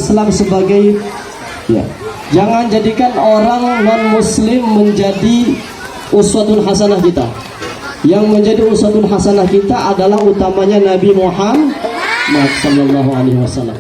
Islam sebagai ya. Jangan jadikan orang non-muslim menjadi uswatun hasanah kita. Yang menjadi uswatun hasanah kita adalah utamanya Nabi Muhammad sallallahu alaihi wasallam.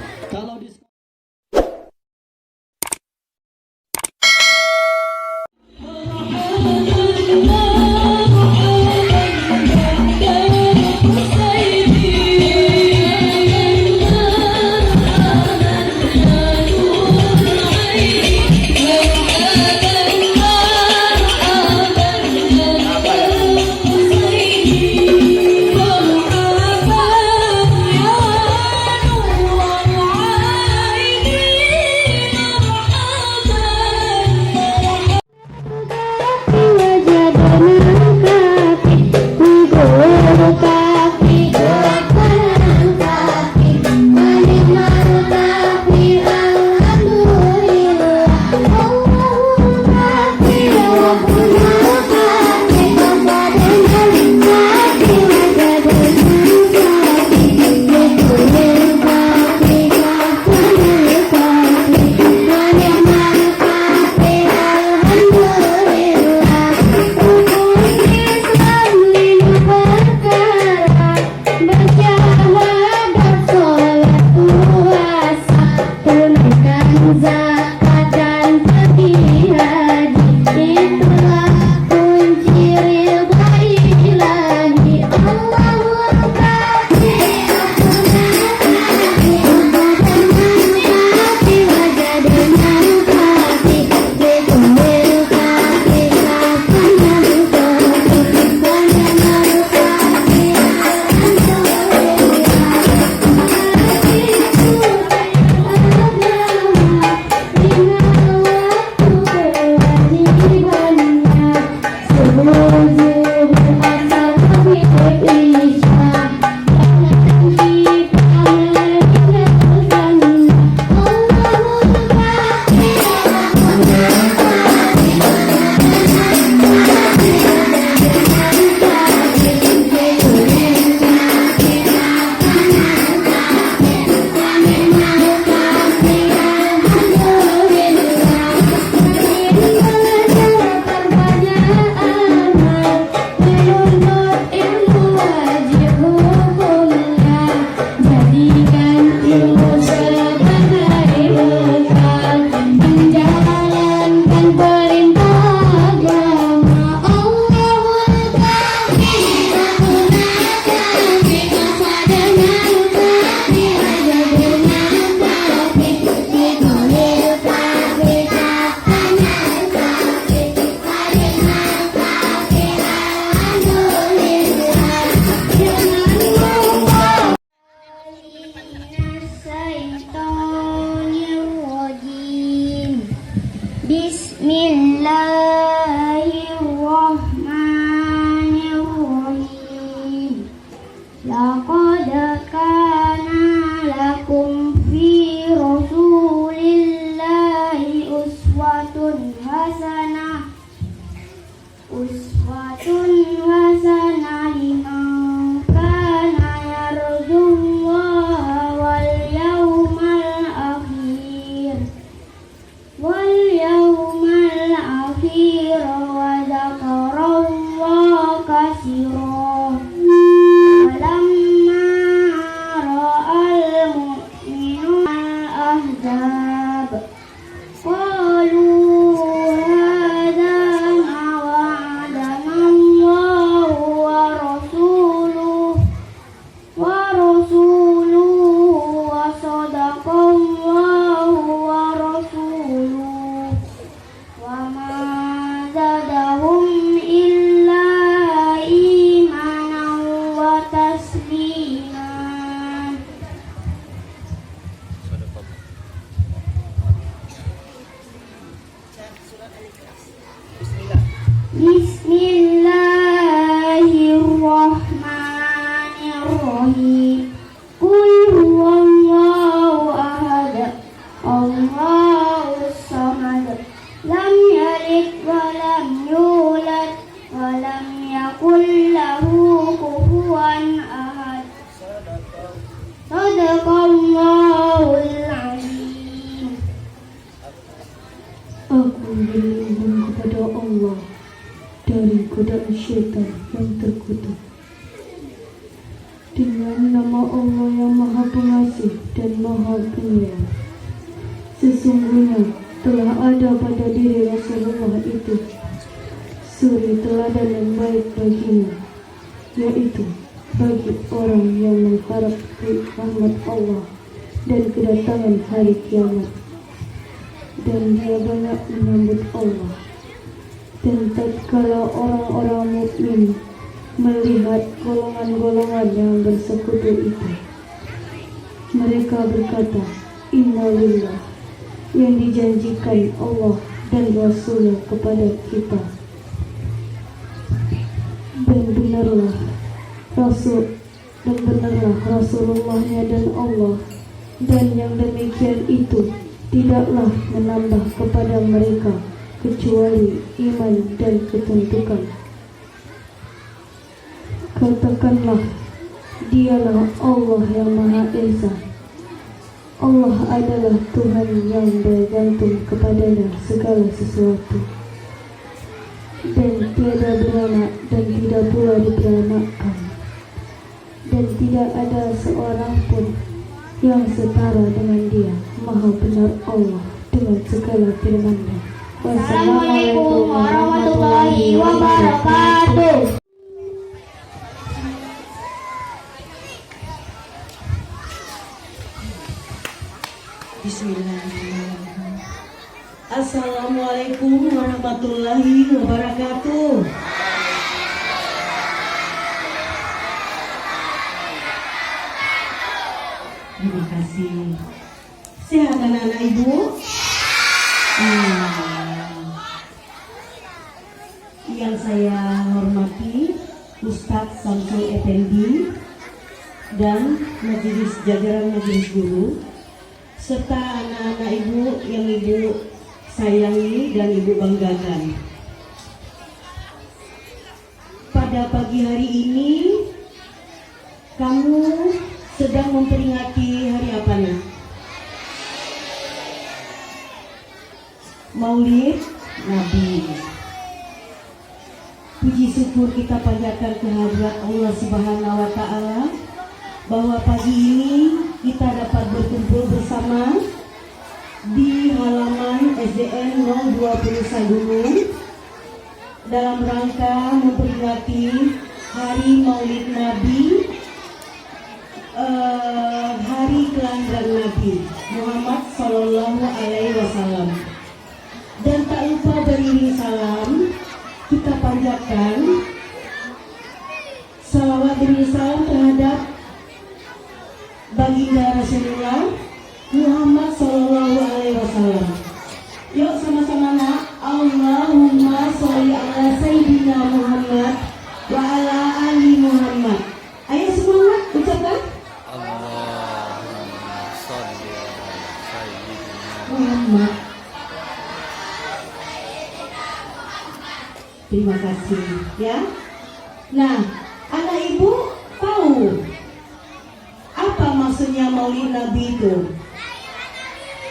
Bismillahirrahmanirrahim. Laqad kana lakum fi Rasulillahi uswatun hasanah liman kana yarjullaha wal yawmal akhir wa dzakarallaha katsiran. Walamma ra'al mu'minuna al-ahzab qalu hadza ma wa'adana Allahu wa rasuluhu wa sadaqallahu wa rasuluhu wa ma zadahum illa imanan wa tasliman. Bismillahirrahmanirrahim. Qul huwallahu ahad, Allahus samad, lam yalid wa lam yulad wa lam yakul lahu kufuwan ahad. Sadaqallahul azim. berlindung kepada Allah dari godaan syaitan yang terkutuk. Dengan nama Allah yang Maha Pengasih dan Maha Penyayang. Sesungguhnya telah ada pada diri Rasulullah itu suri teladan yang baik baginya, yaitu bagi orang yang mengharap rahmat Allah dan kedatangan hari kiamat, dan dia banyak menyambut Allah. Dan tatkala orang-orang mukmin melihat golongan-golongan yang bersekutu itu, mereka berkata, Innalillah, yang dijanjikan Allah dan Rasulnya kepada kita. Dan benarlah Rasulullahnya dan Allah, dan yang demikian itu tidaklah menambah kepada mereka kecuali iman dan ketundukan. Katakanlah, dialah Allah yang Maha Esa. Allah adalah Tuhan yang bergantung kepadanya segala sesuatu, dan tiada beranak dan tidak pula diberanakkan, dan tidak ada seorang pun yang setara dengan dia. Maha benar Allah dengan segala firman-Nya. Assalamualaikum warahmatullahi wabarakatuh. Bismillahirrahmanirrahim. Assalamualaikum warahmatullahi wabarakatuh. Terima kasih. Sehat anak-anak ibu? Yang saya hormati Ustadz Samsul Effendi dan jajaran majelis guru, serta anak-anak ibu yang ibu sayangi dan ibu banggakan. Pada pagi hari ini kamu sedang memperingati hari apa nih? Maulid Nabi. Puji syukur kita panjatkan kehadirat Allah Subhanahu wa Ta'ala bahwa pagi ini kita dapat berkumpul bersama di halaman SDN 020 Sagunung dalam rangka memperingati Hari Maulid Nabi, Hari Kelahiran Nabi Muhammad Sallallahu Alaihi Wasallam. Dan tak lupa beriring salam, kita panjatkan salawat demi salam terhadap baginda Rasulullah Muhammad Sallallahu Alaihi Wasallam. Yuk sama-sama nak. Allahumma sholli ala Sayyidina Muhammad wa ala ali Muhammad. Ayo semangat ucapkan. Allahumma sholli ala Sayyidina Muhammad. Terima kasih ya. Nah, anak ibu tahu apa maksudnya Maulid Nabi itu?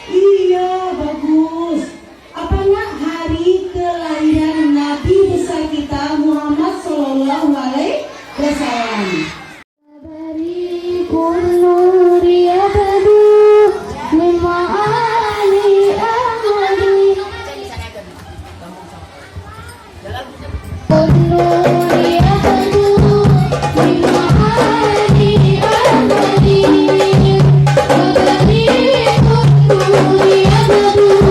Iya, bagus. Apa nak? Hari kelahiran Nabi besar kita Muhammad Sallallahu Alaihi Wasallam. Barikun nuri abadu min ma'ani ahmadi. Kun nuri abadu min ma'ani ahmadi. Barikun nuri abadu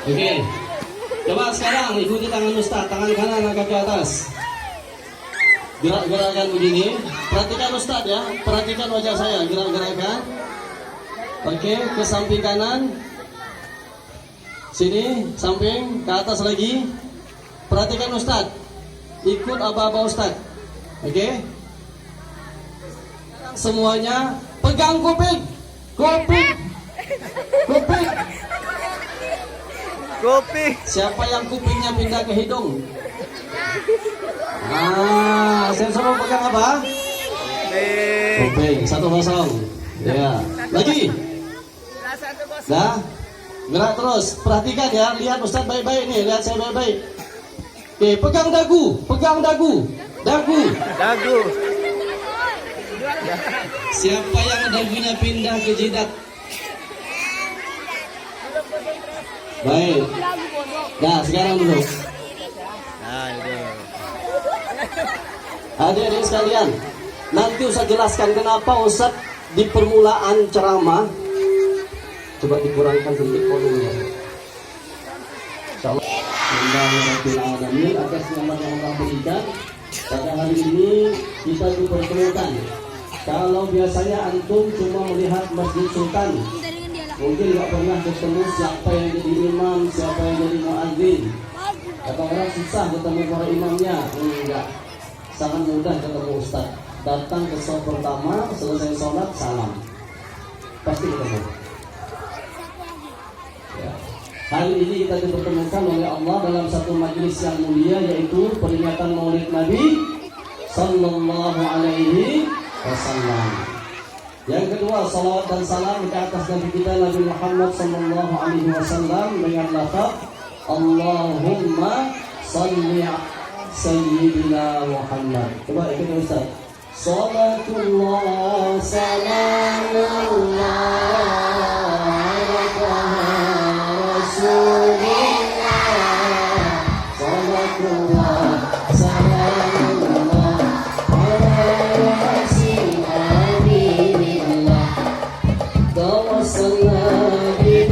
Oke. Coba sekarang ikuti tangan Ustaz, tangan kanan angkat ke atas. Gerak-gerakan begini. Perhatikan Ustaz ya, perhatikan wajah saya, gerak-gerakan. Oke, ke samping kanan. Sini, samping, ke atas lagi. Perhatikan Ustaz. Ikut aba-aba Ustaz. Oke. Semuanya pegang kuping. Kuping. Kuping. Kopi. Siapa yang kupingnya pindah ke hidung? Ah, saya suruh pegang apa? Kuping. 1-0. Ya. Lagi. Dah. Gerak terus. Perhatikan ya. Lihat Ustaz baik-baik nih. Lihat saya baik-baik. Oke, pegang dagu. Pegang dagu. Dagu. Dagu. Siapa yang dagunya pindah ke jidat? Baik. Nah, sekarang dulu. Nah, itu. Hadirin sekalian, nanti Ustaz jelaskan kenapa Ustaz di permulaan ceramah coba dikurangkan sedikit volumenya. Insyaallah. Alhamdulillah atas nikmat yang Allah berikan. Pada hari ini kita dipertemukan. Kalau biasanya antum cuma melihat Masjid Sultan, mungkin nggak pernah ketemu siapa yang jadi imam, siapa yang jadi muadzin. Kata orang susah ketemu para imamnya. Enggak, sangat mudah ketemu Ustaz. Datang ke sholat pertama, selesai sholat, salam, pasti ketemu. Ya. Hari ini kita dipertemukan oleh Allah dalam satu majelis yang mulia, yaitu peringatan Maulid Nabi Sallallahu Alaihi Wasallam. Yang kedua, salawat dan salam ke atas Nabi kita Nabi Muhammad Sallallahu Alaihi Wasallam dengan lafaz Allahumma salli Sayyidina Muhammad. Coba ikut Ustaz. Salatullah salamullah ala Rasulillah. Salatullah salamullah ala Rasulillah. Tawassalna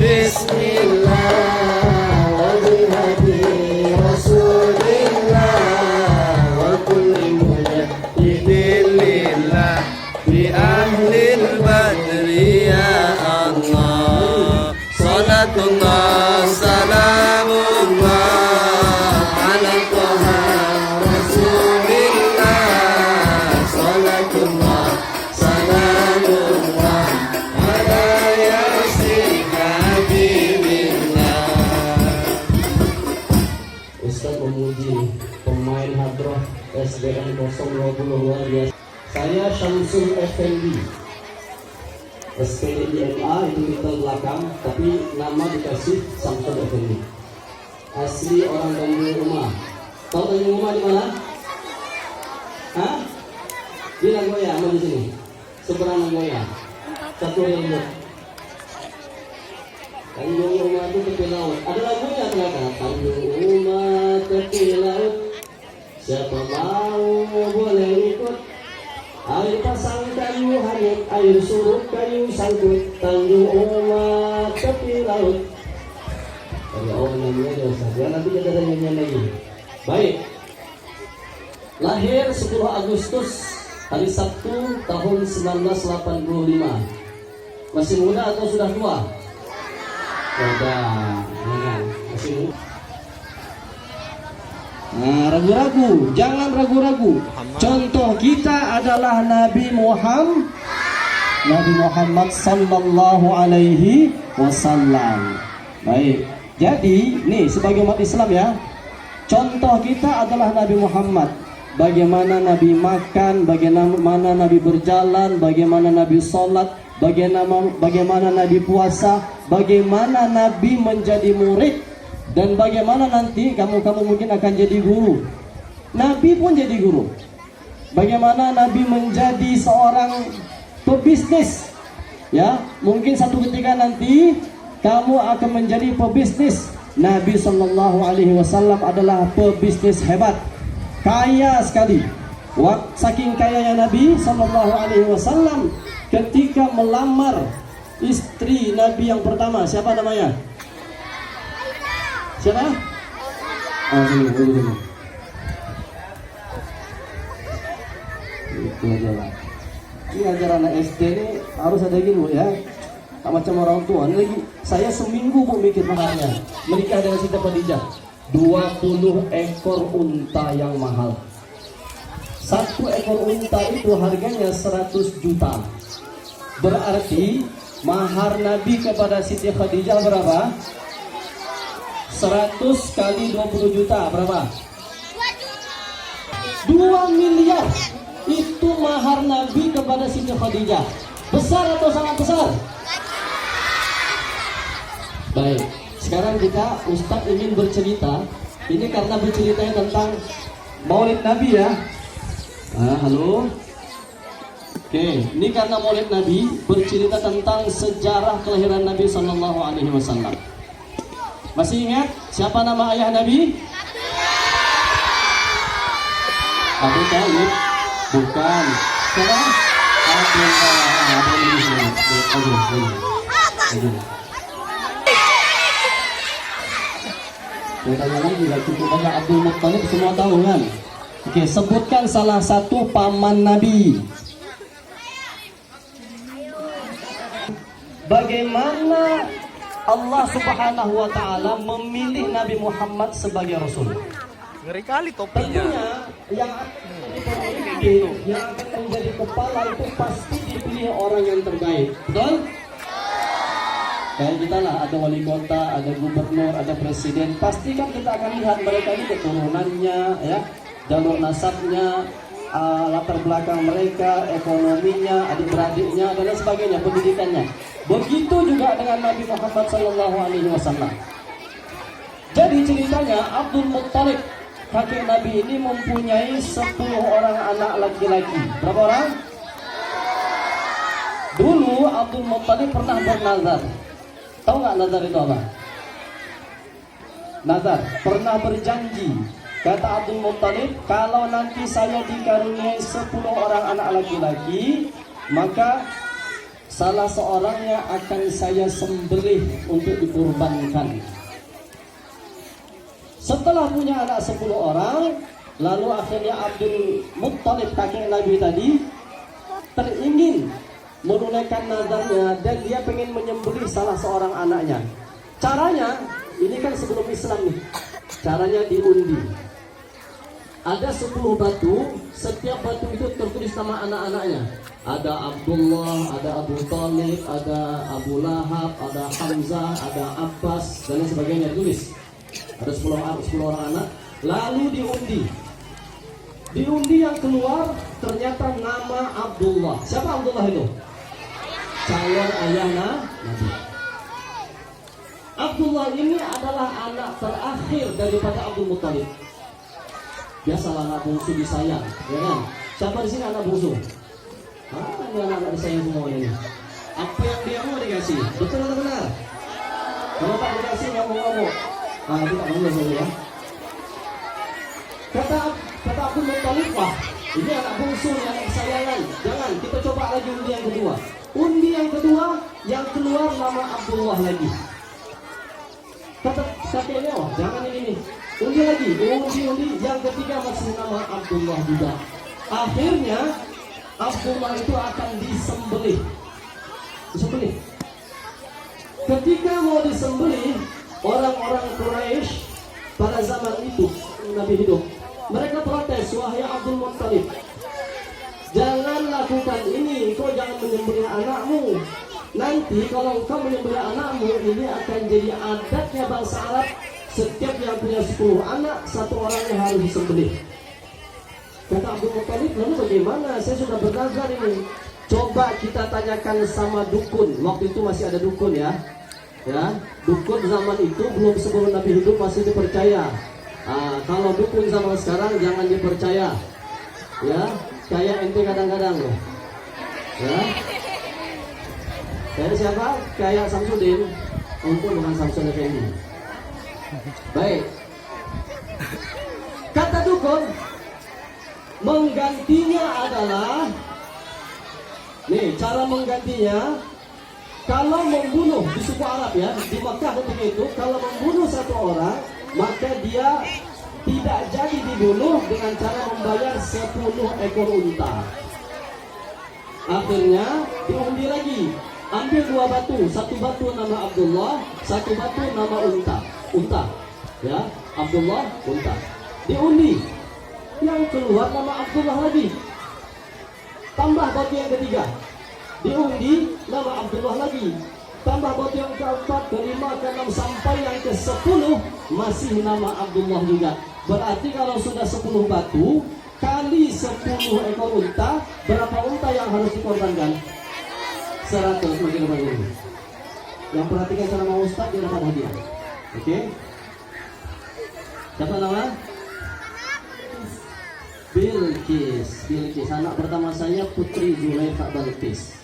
bismillah wa bihadi Rasulillah wa kulli Lillah bi ahlil badri ya Allah. Salatullah salamullah ala Taha Rasulillah. Salatullah salamullah ala Yasin Habibillah. Ustaz memuji pemain hadroh SDN 020 luar biasa. Saya Syamsul Effendi, SPD DMA itu di belakang, tapi nama dikasih Syamsul Effendi. Asli orang Tanjung Rumah. Tahu Tanjung Rumah di mana? Hah? Di Nagoya, sama di sini. Seberang Nagoya. Satu ringgit. Tanjung Rumah itu tepi laut. Ada lagunya ternyata. Tanjung Rumah tepi laut. Siapa mau boleh ikut. Air pasang kayu hanyut, air surut kayu sangkut. Tanjung Rumah tepi laut. Ada orang namanya Ustaz. Ya nanti kita ada nyanyian lagi. Baik. Lahir 10 Agustus hari Sabtu tahun 1985. Masih muda atau sudah tua? Sudah. Masih muda. Nah, ragu-ragu, jangan ragu-ragu. Contoh kita adalah Nabi Muhammad sallallahu alaihi wasallam. Baik. Jadi, nih sebagai umat Islam ya, contoh kita adalah Nabi Muhammad. Bagaimana Nabi makan, bagaimana Nabi berjalan, bagaimana Nabi sholat, bagaimana Nabi puasa, bagaimana Nabi menjadi murid, dan bagaimana nanti kamu mungkin akan jadi guru. Nabi pun jadi guru. Bagaimana Nabi menjadi seorang pebisnis. Ya, mungkin satu ketika nanti kamu akan menjadi pebisnis. Nabi Shallallahu Alaihi Wasallam adalah pebisnis hebat, kaya sekali. Saking kayanya Nabi Shallallahu Alaihi Wasallam, ketika melamar istri Nabi yang pertama, siapa namanya? Siapa? Sini. Itu aja lah. Ini ajar anak SD ini harus ada gini Bu ya. Tak macam orang tua. Ini lagi saya seminggu Bu mikir mahalnya. Menikah dengan Siti Khadijah. 20 ekor unta yang mahal. Satu ekor unta itu harganya 100 juta. Berarti mahar Nabi kepada Siti Khadijah berapa? 100 kali 20 juta berapa? 2 miliar. Itu mahar Nabi kepada Siti Khadijah. Besar atau sangat besar? Baik, sekarang kita Ustadz ingin bercerita. Ini karena berceritanya tentang Maulid Nabi ya. Halo. Oke, ini karena Maulid Nabi bercerita tentang sejarah kelahiran Nabi Sallallahu Alaihi Wasallam. Masih ingat siapa nama ayah Nabi? Abu Talib. Bukan. Siapa? Saya tanya lagi, gak cukup banyak Abdul Muttalib semua tahu kan? Oke, sebutkan salah satu paman Nabi. Bagaimana Allah Subhanahu wa Ta'ala memilih Nabi Muhammad sebagai Rasul? Ngeri kali topinya. Tentunya yang akan menjadi kepala itu pasti dipilih orang yang terbaik. Betul? Kayak kita lah, ada wali kota, ada gubernur, ada presiden. Pasti kan kita akan lihat mereka ini keturunannya, ya, jalur nasabnya, latar belakang mereka, ekonominya, adik-beradiknya, dan lain sebagainya, pendidikannya. Begitu juga dengan Nabi Muhammad SAW. Jadi ceritanya Abdul Muttalib, kakek Nabi ini mempunyai 10 orang anak laki-laki. Berapa orang? Dulu Abdul Muttalib pernah bernazar. Tahu nggak nazar itu apa? Nazar, pernah berjanji. Kata Abdul Muttalib, kalau nanti saya dikaruniai 10 orang anak laki-laki, maka salah seorangnya akan saya sembelih untuk dikurbankan. Setelah punya anak 10 orang, lalu akhirnya Abdul Muttalib kakek Nabi tadi teringin menunaikan nazarnya dan dia pengen menyembelih salah seorang anaknya. Caranya, ini kan sebelum Islam nih. Caranya diundi. Ada 10 batu, setiap batu itu tertulis nama anak-anaknya. Ada Abdullah, ada Abu Talib, ada Abu Lahab, ada Hamzah, ada Abbas, dan lain sebagainya tulis. Ada 10 orang anak. Lalu diundi. Diundi yang keluar ternyata nama Abdullah. Siapa Abdullah itu? Calon ayah Nabi. Abdullah ini adalah anak terakhir daripada Abdul Muttalib. Biasalah anak bungsu disayang, ya kan? Siapa di sini anak bungsu? Ini anak-anak disayang semua ini. Apa yang dia mau dikasih? Betul atau benar? Kalau tak dikasih ngamuk-ngamuk. Itu tak benar saja ya. Kata Abdul Muttalib, wah, ini anak bungsu, anak kesayangan. Jangan, kita coba lagi undi yang kedua. Undi yang kedua, yang keluar nama Abdullah lagi. Kata kakeknya, wah, jangan ini nih. Undi lagi, undi, yang ketiga masih nama Abdullah juga. Akhirnya Abdullah itu akan disembelih. Ketika mau disembelih, orang-orang Quraisy pada zaman itu Nabi hidup, mereka protes, wahai Abdul Muttalib, jangan lakukan ini, kau jangan menyembelih anakmu. Nanti kalau engkau menyembelih anakmu, ini akan jadi adatnya bangsa Arab. Setiap yang punya 10 anak, satu orang yang harus disembelih. Kata Abdul Muttalib, lalu bagaimana? Saya sudah bernazar ini. Coba kita tanyakan sama dukun. Waktu itu masih ada dukun ya. Dukun zaman itu belum sebelum Nabi hidup masih dipercaya. Kalau dukun zaman sekarang jangan dipercaya. Ya, kayak ente kadang-kadang loh. Ya. Kayak siapa? Kayak Samsudin. Untung bukan Samsudin Effendi. Baik. Kata dukun, menggantinya adalah, nih cara menggantinya, kalau membunuh di suku Arab ya, di Makkah ketika itu, kalau membunuh satu orang, maka dia tidak jadi dibunuh dengan cara membayar 10 ekor unta. Akhirnya diundi lagi, ambil 2 batu, satu batu nama Abdullah, satu batu nama unta, ya, Abdullah, unta. Diundi, yang keluar nama Abdullah lagi. Tambah batu yang ketiga, diundi nama Abdullah lagi. Tambah batu yang keempat, kelima, keenam, sampai yang ke-10 masih nama Abdullah juga. Berarti kalau sudah 10 batu kali 10 ekor unta, berapa unta yang harus dikorbankan? 100 makin banyak. Yang perhatikan cara mau Ustaz, dia dapat hadiah. Oke? Siapa nama? Bilqis. Anak pertama saya Putri Zulaikha Balqis.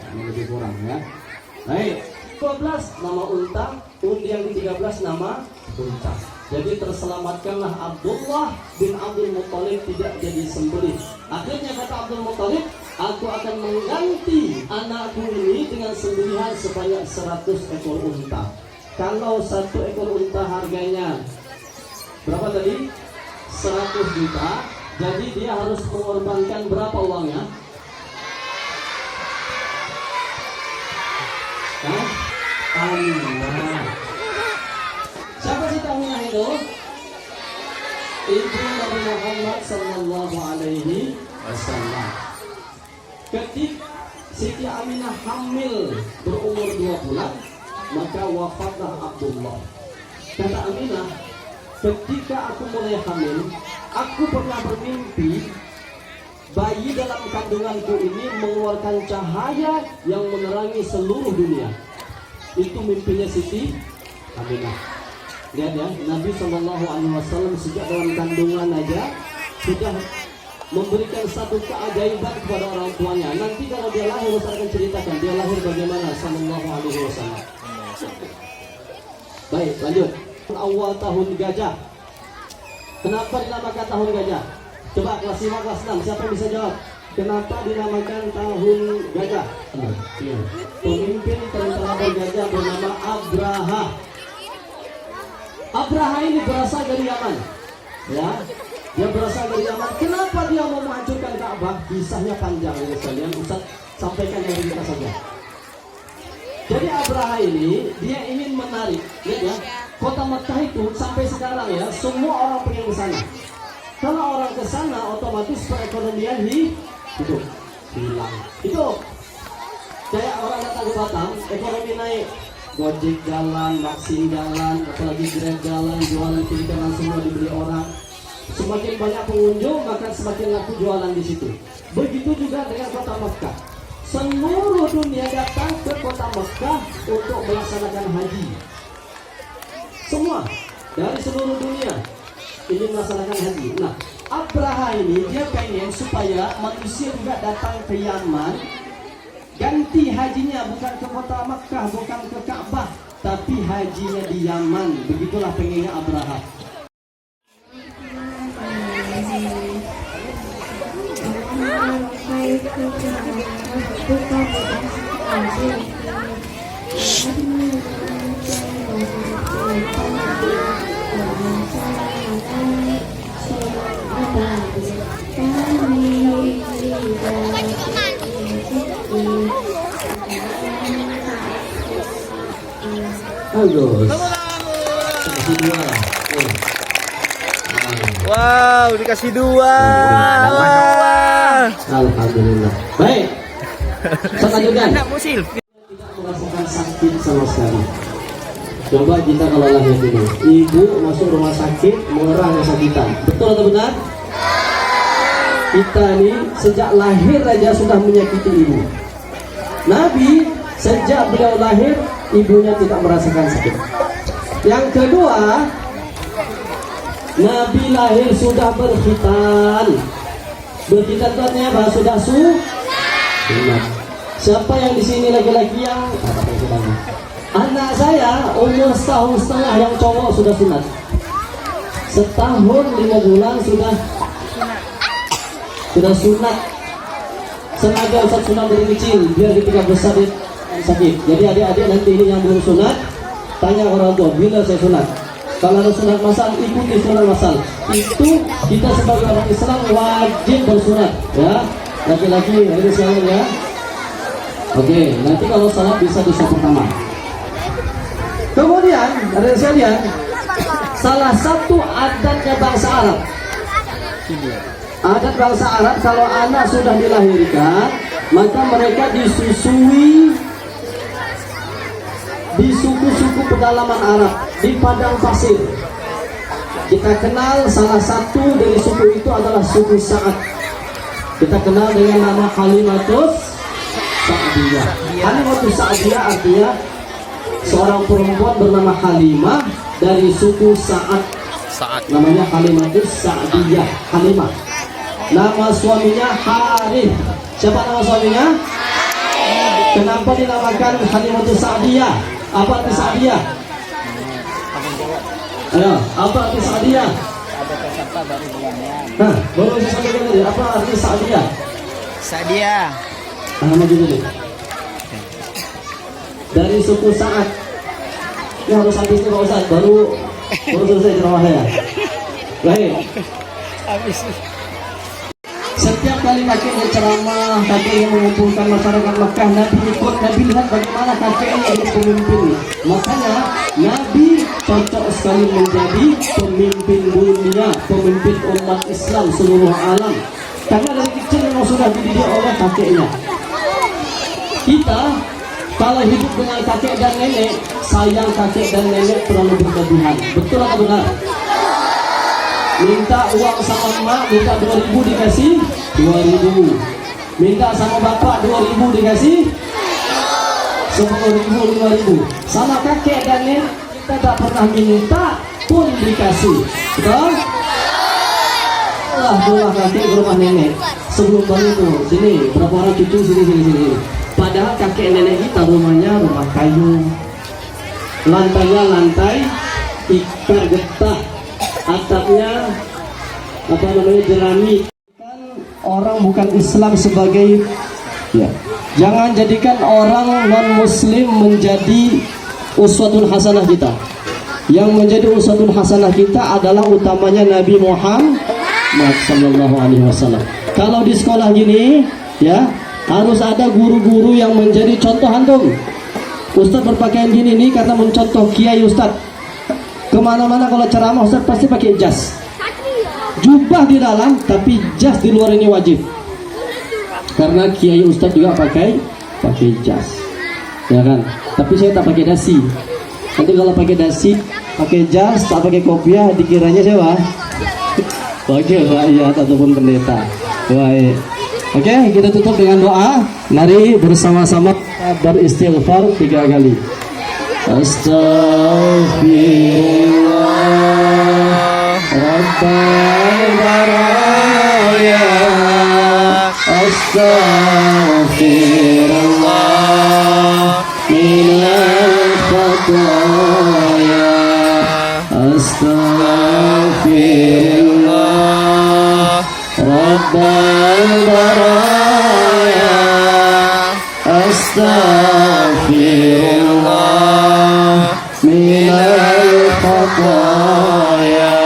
Ini lebih kurang ya. Baik, 12 nama unta, undi yang ke-13 nama unta. Jadi terselamatkanlah Abdullah bin Abdul Muttalib tidak jadi sembelih. Akhirnya kata Abdul Muttalib, aku akan mengganti anakku ini dengan sembelihan sebanyak 100 ekor unta. Kalau 1 ekor unta harganya berapa tadi? 100 juta. Jadi dia harus mengorbankan berapa uangnya? Allah. Siapa sih tahunya itu? Ibu Nabi Muhammad sallallahu alaihi wasallam. Ketika Siti Aminah hamil berumur 2 bulan, maka wafatlah Abdullah. Kata Aminah, ketika aku mulai hamil, aku pernah bermimpi bayi dalam kandunganku ini mengeluarkan cahaya yang menerangi seluruh dunia. Itu mimpinya Siti Aminah. Lihat ya, Nabi SAW sejak dalam kandungan aja sudah memberikan satu keajaiban kepada orang tuanya. Nanti kalau dia lahir, saya akan ceritakan dia lahir bagaimana Sallallahu Alaihi Wasallam. Baik, lanjut. Awal tahun gajah. Kenapa dinamakan tahun gajah? Coba kelas 5, kelas 6, siapa yang bisa jawab? Kenapa dinamakan tahun gajah? Pemimpin tentara bergajah bernama Abraha. Abraha ini berasal dari Yaman, ya. Dia berasal dari Yaman. Kenapa dia mau menghancurkan Ka'bah? Kisahnya panjang ya sekalian. Ustaz sampaikan yang ringkas saja. Jadi Abraha ini dia ingin menarik, lihat ya. Kota Mekah itu sampai sekarang ya, semua orang pengen ke sana. Kalau orang ke sana, otomatis perekonomian hidup hilang. Itu kayak orang datang ke Batam, ekonomi naik. Gojek jalan, Maxim jalan, apalagi Grab jalan, jualan kiri kanan semua dibeli orang. Semakin banyak pengunjung, maka semakin laku jualan di situ. Begitu juga dengan kota Mekah. Seluruh dunia datang ke kota Mekah untuk melaksanakan haji. Semua dari seluruh dunia ini melaksanakan haji. Nah, Abraha ini dia pengen supaya manusia juga datang ke Yaman. Ganti hajinya bukan ke kota Makkah, bukan ke Ka'bah, tapi hajinya di Yaman. Begitulah pengennya Abraha. Bagus. Kasih 2 lah. Wow, dikasih 2. Alhamdulillah. Baik. Saya lanjutkan. Anak musil. Tidak merasakan sakit sama sekali. Coba kita kalau lahir dulu, ibu masuk rumah sakit mengerang kesakitan. Betul atau benar? Kita ini sejak lahir aja sudah menyakiti ibu. Nabi sejak beliau lahir ibunya tidak merasakan sakit. Yang kedua, Nabi lahir sudah berkhitan. Berkhitan itu artinya apa? Sudah sunat. Siapa yang di sini laki-laki yang anak saya umur 1,5 tahun yang cowok sudah sunat. 1 tahun 5 bulan sudah sunat. Sengaja Ustaz sunat dari kecil biar ketika besar dia sakit. Jadi adik-adik nanti ini yang belum sunat, tanya orang tua, bila saya sunat? Kalau ada sunat masal, ikuti sunat masal. Itu kita sebagai orang Islam wajib bersunat, ya. Laki-laki ini sekalian ya. Oke, nanti kalau salat bisa di saf pertama. Kemudian ada sekalian, salah satu adatnya bangsa Arab. Adat bangsa Arab kalau anak sudah dilahirkan, maka mereka disusui di suku-suku pedalaman Arab di padang pasir. Kita kenal salah satu dari suku itu adalah suku Sa'ad. Kita kenal dengan nama Halimatus Sa'diyah. Halimatus Sa'diyah artinya seorang perempuan bernama Halimah dari suku Sa'ad. Namanya Halimatus Sa'diyah. Halimah. Nama suaminya Harith. Siapa nama suaminya? Kenapa dinamakan Halimatus Sa'diyah? Apa arti Sa'diyah? Ayo, apa arti Sa'diyah? Nah, baru saya sampaikan tadi, apa arti Sa'diyah? Sa'diyah. Maju dulu. Dari suku Sa'ad. Ini harus habis nih Pak Ustaz, baru selesai ceramahnya. Baik. Setiap kali kakeknya ceramah, kakeknya mengumpulkan masyarakat Mekah, Nabi ikut, Nabi lihat bagaimana kakeknya jadi pemimpin. Makanya Nabi cocok sekali menjadi pemimpin dunia, pemimpin umat Islam seluruh alam. Karena dari kecil memang sudah dididik oleh kakeknya. Kita kalau hidup dengan kakek dan nenek, sayang kakek dan nenek terlalu berlebihan. Betul atau benar? Minta uang sama emak, minta 2.000 dikasih 2.000. Minta sama bapak 2.000 dikasih 10.000, 5.000. Sama kakek dan nenek kita tak pernah minta pun dikasih. Betul? Rumah kakek ke rumah nenek. Sebelum balik itu, sini berapa orang cucu sini. Padahal kakek nenek kita rumahnya rumah kayu. Lantainya lantai tikar getah. Atapnya apa namanya jerami. Orang bukan Islam sebagai ya. Jangan jadikan orang non muslim menjadi uswatun hasanah kita. Yang menjadi uswatun hasanah kita adalah utamanya Nabi Muhammad sallallahu alaihi wasallam. Kalau di sekolah gini ya, harus ada guru-guru yang menjadi contoh antum. Ustadz berpakaian gini nih karena mencontoh kiai ustadz. Kemana-mana kalau ceramah Ustaz pasti pakai jas, jubah di dalam tapi jas di luar ini wajib. Karena kiai Ustaz juga pakai jas, ya kan? Tapi saya tak pakai dasi. Nanti kalau pakai dasi, pakai jas, tak pakai kopiah, dikiranya siapa? Wakil rakyat ataupun pendeta. Baik. Oke, kita tutup dengan doa. Mari bersama-sama beristighfar 3 kali. Astaghfirullah Rabbal baraya. Astaghfirullah minal khataya. Astaghfirullah Rabbal baraya. Astaghfirullah minal khataya.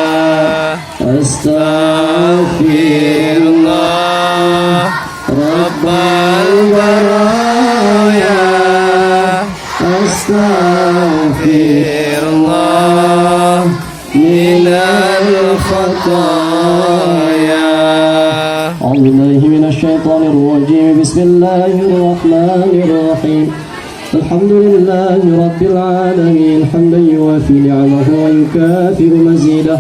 Astaghfirullah Rabbal baraya. Astaghfirullah minal khataya. أعوذ بالله من الشيطان الرجيم. بسم الله الرحمن الرحيم. الحمد لله رب العالمين حمدا يوافي نعمه ويكافئ مزيده.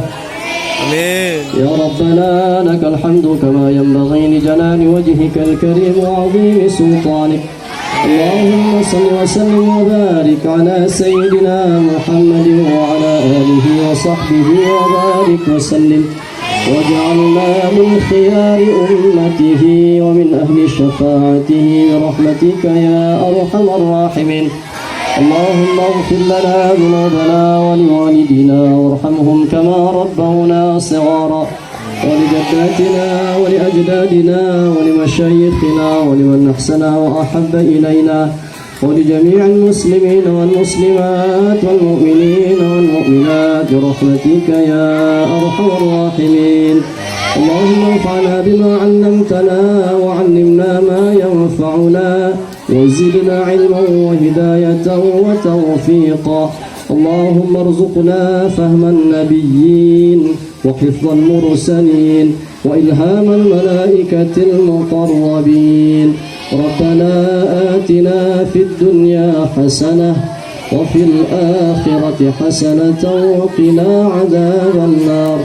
Amin. يا ربنا لك الحمد كما ينبغي لجلال وجهك الكريم وعظيم سلطانك. اللهم صل وسلم وبارك على سيدنا محمد وعلى آله وصحبه وبارك وسلم. واجعلنا من خيار أمته ومن أهل شفاعته برحمتك يا أرحم الراحمين. اللهم اغفر لنا ذنوبنا ولوالدينا وارحمهم كما ربونا صغارا، ولجداتنا ولأجدادنا ولمشايخنا ولمن أحسن وأحب إلينا ولجميع المسلمين والمسلمات والمؤمنين والمؤمنات برحمتك يا أرحم الراحمين. اللهم انفعنا بما علمتنا وعلمنا ما ينفعنا وزدنا علما وهداية وتوفيقا. اللهم ارزقنا فهم النبيين وحفظ المرسلين وإلهام الملائكة المقربين. ربنا آتنا في الدنيا حسنة وفي الآخرة حسنة وقنا عذاب النار.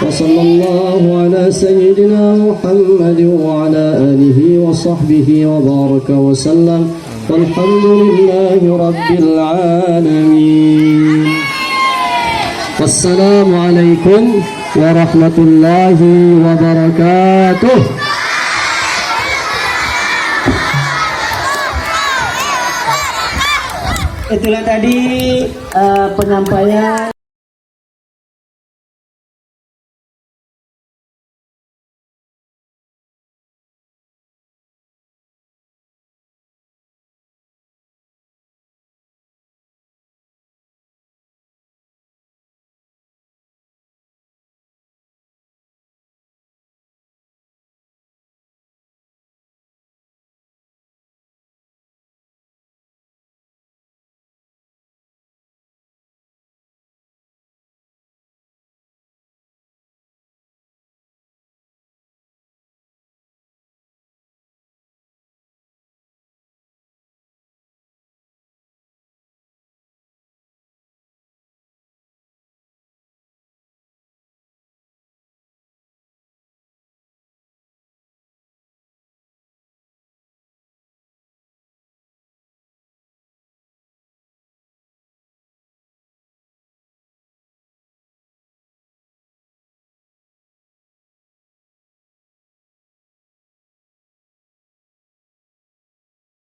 وصلى الله على سيدنا محمد وعلى آله وصحبه وبارك وسلم والحمد لله رب العالمين. والسلام عليكم ورحمة الله وبركاته. Itulah tadi penyampaian